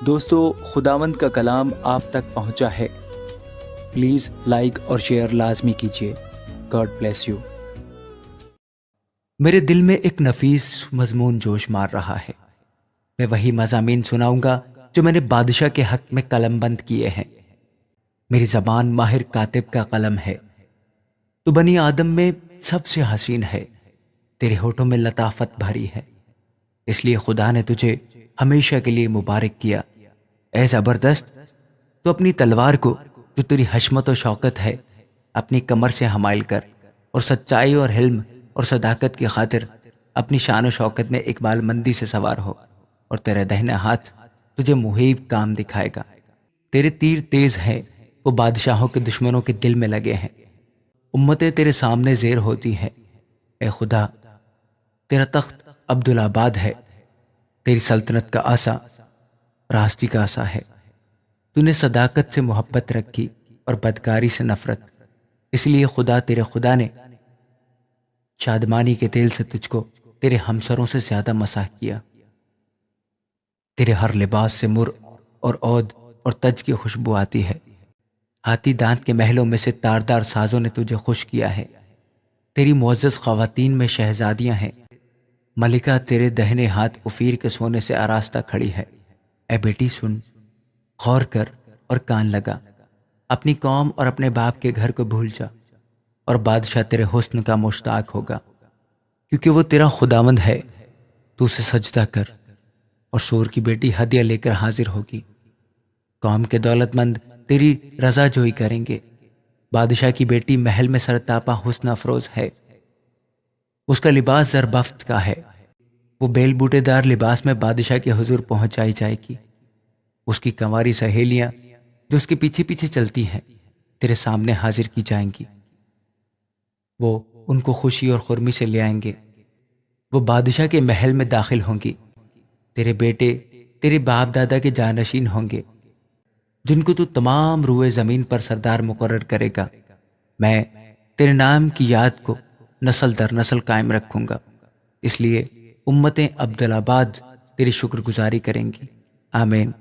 دوستو، خداوند کا کلام آپ تک پہنچا ہے۔ پلیز لائک اور شیئر لازمی کیجیے۔ God bless you. میرے دل میں ایک نفیس مضمون جوش مار رہا ہے۔ میں وہی مضامین سناؤں گا جو میں نے بادشاہ کے حق میں قلم بند کیے ہیں۔ میری زبان ماہر کاتب کا قلم ہے۔ تو بنی آدم میں سب سے حسین ہے، تیرے ہونٹوں میں لطافت بھری ہے، اس لیے خدا نے تجھے ہمیشہ کے لیے مبارک کیا۔ اے زبردست، تو اپنی تلوار کو جو تیری حشمت و شوکت ہے اپنی کمر سے حمائل کر، اور سچائی اور حلم اور صداقت کی خاطر اپنی شان و شوکت میں اقبال مندی سے سوار ہو، اور تیرا دہنا ہاتھ تجھے محیب کام دکھائے گا۔ تیرے تیر تیز ہیں، وہ بادشاہوں کے دشمنوں کے دل میں لگے ہیں۔ امتیں تیرے سامنے زیر ہوتی ہیں۔ اے خدا، تیرا تخت عبدالآباد ہے، تیری سلطنت کا آسا راستی کا آسا ہے۔ تو نے صداقت سے محبت رکھی اور بدکاری سے نفرت، اس لیے خدا تیرے خدا نے شادمانی کے تیل سے تجھ کو تیرے ہمسروں سے زیادہ مسح کیا۔ تیرے ہر لباس سے مر اور عود اور تج کی خوشبو آتی ہے۔ ہاتھی دانت کے محلوں میں سے تاردار سازوں نے تجھے خوش کیا ہے۔ تیری معزز خواتین میں شہزادیاں ہیں۔ ملکہ تیرے دہنے ہاتھ اوفیر کے سونے سے آراستہ کھڑی ہے۔ اے بیٹی سن، غور کر اور کان لگا، اپنی قوم اور اپنے باپ کے گھر کو بھول جا، اور بادشاہ تیرے حسن کا مشتاق ہوگا، کیونکہ وہ تیرا خداوند ہے۔ تو اسے سجدہ کر، اور سور کی بیٹی ہدیہ لے کر حاضر ہوگی۔ قوم کے دولت مند تیری رضا جوئی کریں گے۔ بادشاہ کی بیٹی محل میں سرتاپا حسن افروز ہے، اس کا لباس زربفت کا ہے۔ وہ بیل بوٹے دار لباس میں بادشاہ کے حضور پہنچائی جائے گی۔ اس کی کنواری سہیلیاں جو اس کے پیچھے پیچھے چلتی ہیں تیرے سامنے حاضر کی جائیں گی۔ وہ ان کو خوشی اور خرمی سے لے آئیں گے۔ وہ بادشاہ کے محل میں داخل ہوں گی۔ تیرے بیٹے تیرے باپ دادا کے جانشین ہوں گے، جن کو تو تمام روئے زمین پر سردار مقرر کرے گا۔ میں تیرے نام کی یاد کو نسل در نسل قائم رکھوں گا، اس لیے امتیں عبدالآباد تیری شکر گزاری کریں گی۔ آمین۔